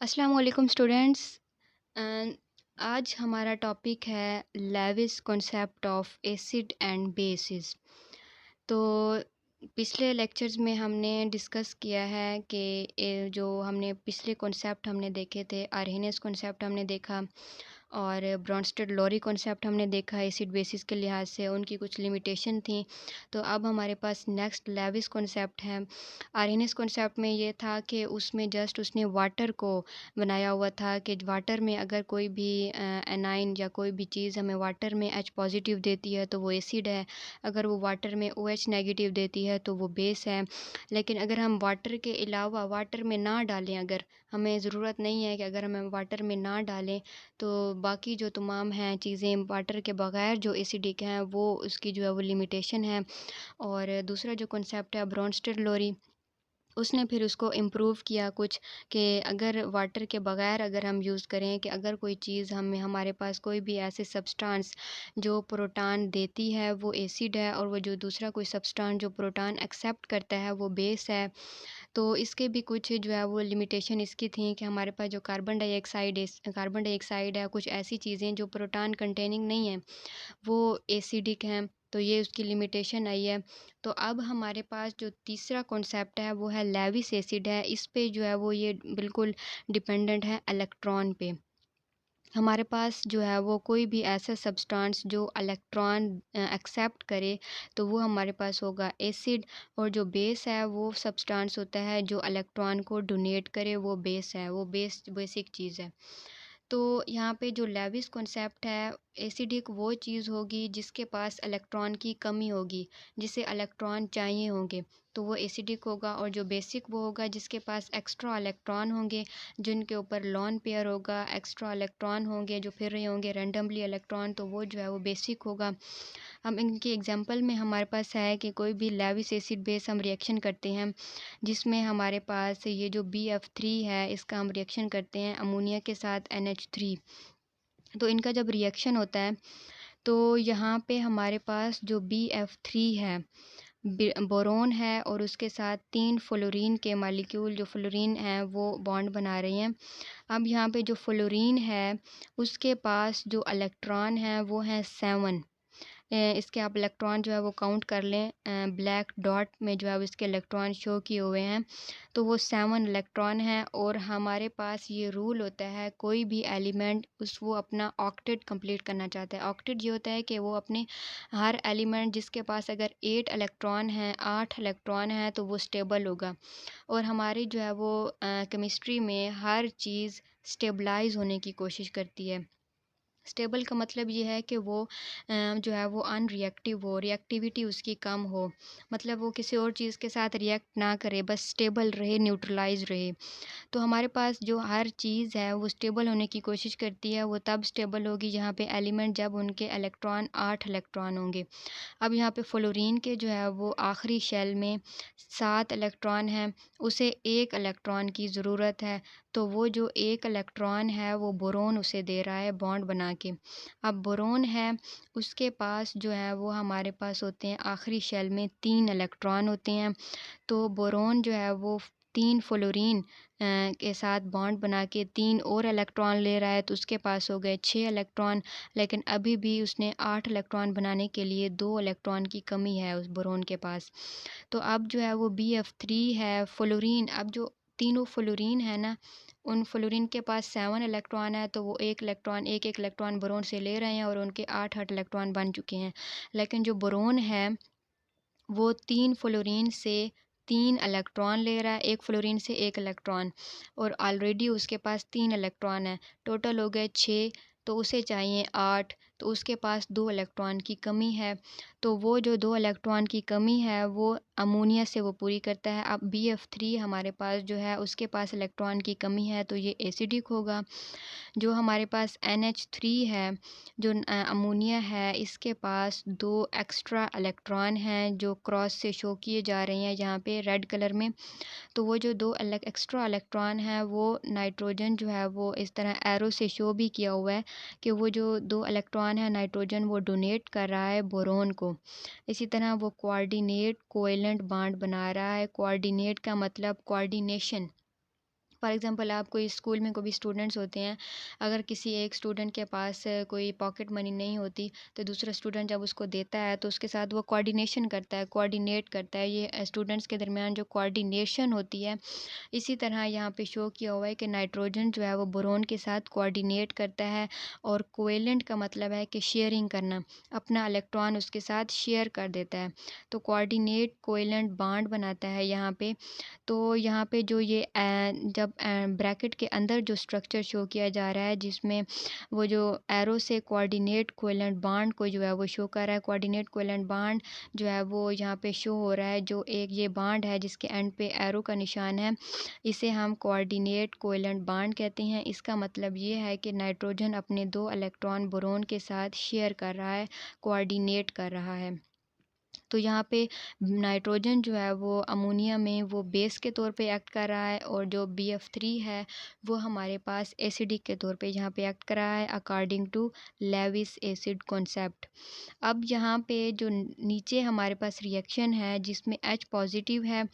अस्सलाम वालेकुम students. And आज हमारा टॉपिक है Lewis concept of acid and bases. तो पिछले लेक्चर्स में हमने डिस्कस किया है कि जो हमने पिछले कॉन्सेप्ट हमने देखे थे, आर्हेनियस कॉन्सेप्ट हमने देखा और ब्रॉन्स्टेड लोरी कॉन्सेप्ट हमने देखा एसिड बेसिस के लिहाज से उनकी कुछ लिमिटेशन थी। तो अब हमारे पास नेक्स्ट लेविस कॉन्सेप्ट है। आर्हेनियस कॉन्सेप्ट में ये था कि उसमें जस्ट उसने वाटर को बनाया हुआ था कि वाटर में अगर कोई भी एनाइन या कोई भी चीज़ हमें वाटर में एच पॉजिटिव देती है तो वो एसिड है, अगर वो वाटर में ओ एच नेगेटिव देती है तो वो बेस है। लेकिन अगर हम वाटर के अलावा वाटर में ना डालें, अगर हमें ज़रूरत नहीं है कि अगर हमें वाटर में ना डालें तो बाकी जो तमाम हैं चीज़ें वाटर के बगैर जो एसिडिक हैं वो उसकी जो है वो लिमिटेशन है। और दूसरा जो कॉन्सेप्ट है ब्रॉन्स्टेड लोरी, उसने फिर उसको इम्प्रूव किया कुछ कि अगर वाटर के बगैर अगर हम यूज़ करें कि अगर कोई चीज़ हमें हमारे पास कोई भी ऐसे सब्सटेंस जो प्रोटॉन देती है वो एसिड है और वो जो दूसरा कोई सब्सटेंस जो प्रोटॉन एक्सेप्ट करता है वो बेस है। तो इसके भी कुछ जो है वो लिमिटेशन इसकी थी कि हमारे पास जो कार्बन डाइऑक्साइड है, कुछ ऐसी चीज़ें जो प्रोटॉन कंटेनिंग नहीं है वो एसिडिक हैं, तो ये उसकी लिमिटेशन आई है। तो अब हमारे पास जो तीसरा कॉन्सेप्ट है वो है लेविस एसिड है। इस पे जो है वो ये बिल्कुल डिपेंडेंट है इलेक्ट्रॉन पे। हमारे पास जो है वो कोई भी ऐसा सब्सटेंस जो इलेक्ट्रॉन एक्सेप्ट करे तो वो हमारे पास होगा एसिड, और जो बेस है वो सब्सटेंस होता है जो इलेक्ट्रॉन को डोनेट करे, वो बेस है, वो बेसिक चीज़ है। तो यहाँ पे जो लेविस कॉन्सेप्ट है, एसिडिक वो चीज़ होगी जिसके पास इलेक्ट्रॉन की कमी होगी, जिसे इलेक्ट्रॉन चाहिए होंगे, तो वो एसिडिक होगा। और जो बेसिक वो होगा जिसके पास एक्स्ट्रा इलेक्ट्रॉन होंगे, जिनके ऊपर लोन पेयर होगा, एक्स्ट्रा इलेक्ट्रॉन होंगे जो फिर रहे होंगे रैंडमली इलेक्ट्रॉन, तो वो जो है वो बेसिक होगा। हम इनके एग्जांपल में हमारे पास है कि कोई भी लेविस एसिड बेस हम रिएक्शन करते हैं जिसमें हमारे पास ये जो BF3 है इसका हम रिएक्शन करते हैं अमोनिया के साथ NH3। तो इनका जब रिएक्शन होता है तो यहाँ पे हमारे पास जो BF3 है, बोरोन है, और उसके साथ 3 फ्लोरीन के मॉलिक्यूल जो फ्लोरीन हैं वो बॉन्ड बना रहे हैं। अब यहाँ पे जो फ्लोरीन है उसके पास जो इलेक्ट्रॉन है वो है 7। इसके आप इलेक्ट्रॉन जो है वो काउंट कर लें, ब्लैक डॉट में जो है वो इसके इलेक्ट्रॉन शो किए हुए हैं, तो वो 7 इलेक्ट्रॉन हैं। और हमारे पास ये रूल होता है कोई भी एलिमेंट वो अपना ऑक्टेट कंप्लीट करना चाहता है। ऑक्टेट ये होता है कि वो अपने हर एलिमेंट जिसके पास अगर 8 इलेक्ट्रॉन हैं, 8 इलेक्ट्रॉन हैं, तो वो स्टेबल होगा। और हमारी जो है वो केमिस्ट्री में हर चीज़ स्टेबलाइज होने की कोशिश करती है। स्टेबल का मतलब ये है कि वो जो है वो अनरिएक्टिव हो, रिएक्टिविटी उसकी कम हो, मतलब वो किसी और चीज़ के साथ रिएक्ट ना करे, बस स्टेबल रहे, न्यूट्रलाइज रहे। तो हमारे पास जो हर चीज़ है वो स्टेबल होने की कोशिश करती है। वो तब स्टेबल होगी जहाँ पे एलिमेंट जब उनके इलेक्ट्रॉन 8 इलेक्ट्रॉन होंगे। अब यहाँ पे फ्लोरीन के जो है वो आखिरी शेल में 7 इलेक्ट्रॉन हैं, उसे 1 इलेक्ट्रॉन की ज़रूरत है। तो वो जो 1 इलेक्ट्रॉन है वो बोरोन उसे दे रहा है बॉन्ड बना के। अब बोरोन है उसके पास जो है वो हमारे पास होते हैं आखिरी शेल में 3 इलेक्ट्रॉन होते हैं। तो बोरोन जो है वो 3 फ्लोरीन के साथ बॉन्ड बना के 3 और इलेक्ट्रॉन ले रहा है, तो उसके पास हो गए 6 इलेक्ट्रॉन। लेकिन अभी भी उसने 8 इलेक्ट्रॉन बनाने के लिए 2 इलेक्ट्रॉन की कमी है उस बोरोन के पास। तो अब जो है वो BF3 है, फ्लोरीन, अब जो तीनों फ्लोरीन है ना, उन फ्लोरीन के पास 7 इलेक्ट्रॉन है, तो वो एक-एक इलेक्ट्रॉन बोरोन से ले रहे हैं और उनके 8-8 इलेक्ट्रॉन बन चुके हैं। लेकिन जो बोरोन है वो 3 फ्लोरीन से 3 इलेक्ट्रॉन ले रहा है, 1 फ्लोरीन से 1 इलेक्ट्रॉन, और ऑलरेडी उसके पास 3 इलेक्ट्रॉन है, टोटल हो गए 6, तो उसे चाहिए 8, तो उसके पास 2 इलेक्ट्रॉन की कमी है। तो वो जो 2 इलेक्ट्रॉन की कमी है वो अमोनिया से वो पूरी करता है। अब BF3 हमारे पास जो है उसके पास इलेक्ट्रॉन की कमी है, तो ये एसिडिक होगा। जो हमारे पास NH3 है, जो अमोनिया है, इसके पास 2 एक्स्ट्रा इलेक्ट्रॉन हैं जो क्रॉस से शो किए जा रहे हैं यहाँ पे रेड कलर में। तो वो जो 2 एक्स्ट्रा इलेक्ट्रॉन हैं वो नाइट्रोजन जो है वो इस तरह एरो से शो भी किया हुआ है कि वो जो 2 इलेक्ट्रॉन है नाइट्रोजन वो डोनेट कर रहा है बोरोन को। इसी तरह वो कोऑर्डिनेट कोवेलेंट बॉन्ड बना रहा है। कोऑर्डिनेट का मतलब कोऑर्डिनेशन, फॉर एग्ज़ाम्पल आप कोई स्कूल में कोई भी स्टूडेंट्स होते हैं, अगर किसी एक स्टूडेंट के पास कोई पॉकेट मनी नहीं होती, तो दूसरा स्टूडेंट जब उसको देता है तो उसके साथ वो कोऑर्डिनेशन करता है, कोऑर्डिनेट करता है। ये स्टूडेंट्स के दरमियान जो कोऑर्डिनेशन होती है, इसी तरह यहाँ पे शो किया हुआ है कि नाइट्रोजन जो है वो बोरोन के साथ कोऑर्डिनेट करता है, और कोवेलेंट का मतलब है कि शेयरिंग करना, अपना इलेक्ट्रॉन उसके साथ शेयर कर देता है। तो कोऑर्डिनेट कोवेलेंट बॉन्ड बनाता है यहाँ पे। तो यहाँ पे जो ये जब ब्रैकेट के अंदर जो स्ट्रक्चर शो किया जा रहा है, जिसमें वो जो एरो से कोऑर्डिनेट कोवेलेंट बॉन्ड को जो है वो शो कर रहा है। कोऑर्डिनेट कोवेलेंट बॉन्ड जो है वो यहाँ पे शो हो रहा है, जो एक ये बॉन्ड है जिसके एंड पे एरो का निशान है, इसे हम कोऑर्डिनेट कोवेलेंट बॉन्ड कहते हैं। इसका मतलब ये है कि नाइट्रोजन अपने 2 इलेक्ट्रॉन बोरोन के साथ शेयर कर रहा है, कोऑर्डिनेट कर रहा है। तो यहाँ पे नाइट्रोजन जो है वो अमोनिया में वो बेस के तौर पे एक्ट कर रहा है, और जो BF3 है वो हमारे पास एसिडिक के तौर पे यहाँ पे एक्ट कर रहा है, according to Lewis acid concept. अब यहाँ पे जो नीचे हमारे पास रिएक्शन है जिसमें H पॉजिटिव है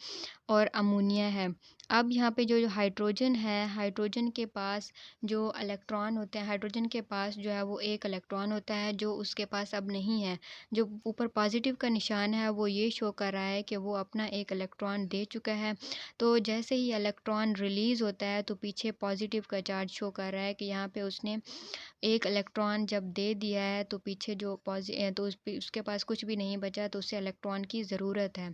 और अमोनिया है। अब यहाँ पे जो हाइड्रोजन है, हाइड्रोजन के पास जो इलेक्ट्रॉन होते हैं, हाइड्रोजन के पास जो है वो एक इलेक्ट्रॉन होता है जो उसके पास अब नहीं है। जो ऊपर पॉजिटिव का निशान है वो ये शो कर रहा है कि वो अपना एक इलेक्ट्रॉन दे चुका है। तो जैसे ही इलेक्ट्रॉन रिलीज़ होता है तो पीछे पॉजिटिव का चार्ज शो कर रहा है कि यहाँ पे उसने एक इलेक्ट्रॉन जब दे दिया है, तो पीछे जो तो उसके पास कुछ भी नहीं बचा, तो उसे इलेक्ट्रॉन की ज़रूरत है।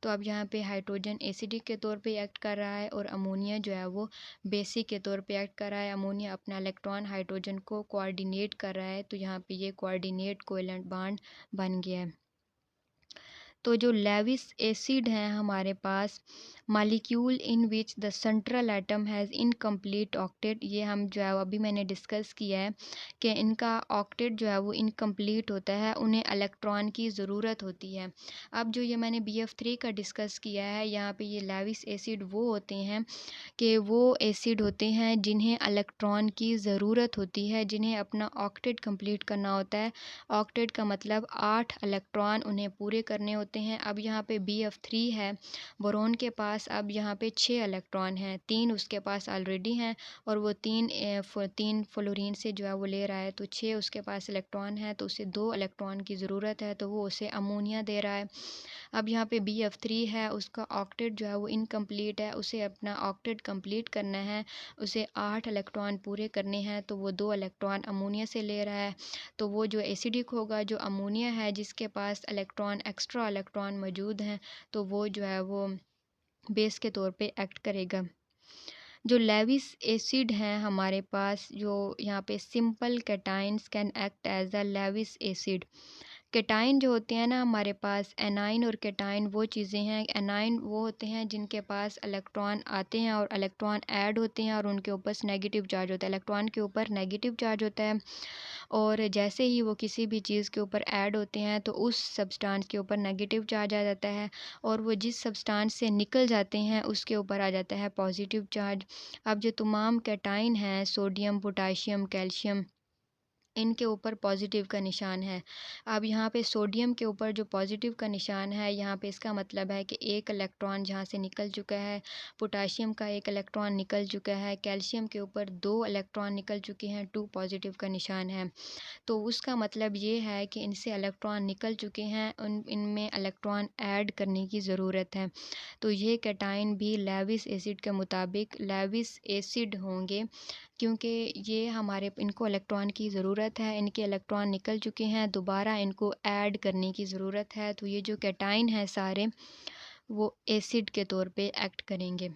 तो अब यहाँ पे हाइड्रोजन एसिडिक के तौर पे एक्ट कर रहा है, और अमोनिया जो है वो बेसिक के तौर पे एक्ट कर रहा है। अमोनिया अपना इलेक्ट्रॉन हाइड्रोजन को कोऑर्डिनेट कर रहा है, तो यहाँ पे ये कोऑर्डिनेट कोवेलेंट बॉन्ड बन गया है। तो जो लेविस एसिड हैं हमारे पास, molecule in which the central atom has incomplete octet, ये हम जो है अभी मैंने डिस्कस किया है कि इनका ऑक्टेट जो है वो इनकम्प्लीट होता है, उन्हें इलेक्ट्रॉन की ज़रूरत होती है। अब जो ये मैंने BF3 का डिस्कस किया है, यहाँ पे ये लेविस एसिड वो होते हैं कि वो एसिड होते हैं जिन्हें इलेक्ट्रॉन की ज़रूरत होती है, जिन्हें अपना ऑक्टेट कंप्लीट करना होता है। ऑक्टेट का मतलब 8 इलेक्ट्रॉन उन्हें पूरे करने होते हैं। अब यहाँ पे BF3 है, बोरोन के पास अब यहाँ पे 6 इलेक्ट्रॉन हैं, 3 उसके पास ऑलरेडी हैं, और वो 3 फ्लोरीन से जो है वो ले रहा है, तो 6 उसके पास इलेक्ट्रॉन है, तो उसे 2 इलेक्ट्रॉन की ज़रूरत है, तो वो उसे अमोनिया दे रहा है। अब यहाँ पे BF3 है, उसका ऑक्टेट जो है वो इनकम्प्लीट है, उसे अपना ऑक्टेट कंप्लीट करना है, उसे 8 इलेक्ट्रॉन पूरे करने हैं, तो वो 2 इलेक्ट्रॉन अमोनिया से ले रहा है। तो वो जो एसिडिक होगा, जो अमोनिया है जिसके पास इलेक्ट्रॉन एक्स्ट्रा इलेक्ट्रॉन मौजूद हैं, तो वो जो है वो बेस के तौर पे एक्ट करेगा। जो लेविस एसिड हैं हमारे पास, जो यहाँ पे simple cations can act as a Lewis acid. Cation जो होते हैं ना हमारे पास, एनाइन और कैटाइन वो चीज़ें हैं। एनाइन वो होते हैं जिनके पास इलेक्ट्रॉन आते हैं और इलेक्ट्रॉन ऐड होते हैं, और उनके ऊपर नेगेटिव चार्ज होता है, इलेक्ट्रॉन के ऊपर नेगेटिव चार्ज होता है। और जैसे ही वो किसी भी चीज़ के ऊपर ऐड होते हैं, तो उस सब्सटेंस के ऊपर नेगेटिव चार्ज आ जाता है, और वो जिस सब्सटेंस से निकल जाते हैं उसके ऊपर आ जाता है पॉजिटिव चार्ज। अब जो तमाम कैटाइन हैं, सोडियम, पोटाशियम, कैल्शियम, इनके ऊपर पॉजिटिव का निशान है। अब यहाँ पे सोडियम के ऊपर जो पॉजिटिव का निशान है, यहाँ पे इसका मतलब है कि एक इलेक्ट्रॉन जहाँ से निकल चुका है। पोटाशियम का एक इलेक्ट्रॉन निकल चुका है। कैल्शियम के ऊपर 2 इलेक्ट्रॉन निकल चुके हैं, 2 पॉजिटिव का निशान है। तो उसका मतलब ये है कि इनसे इलेक्ट्रॉन निकल चुके हैं, इनमें इलेक्ट्रॉन ऐड करने की ज़रूरत है। तो ये कैटाइन भी लेविस एसिड के मुताबिक लेविस एसिड होंगे, क्योंकि ये इनको इलेक्ट्रॉन की ज़रूरत है, इनके इलेक्ट्रॉन निकल चुके हैं, दोबारा इनको ऐड करने की ज़रूरत है। तो ये जो कैटाइन है सारे, वो एसिड के तौर पे एक्ट करेंगे।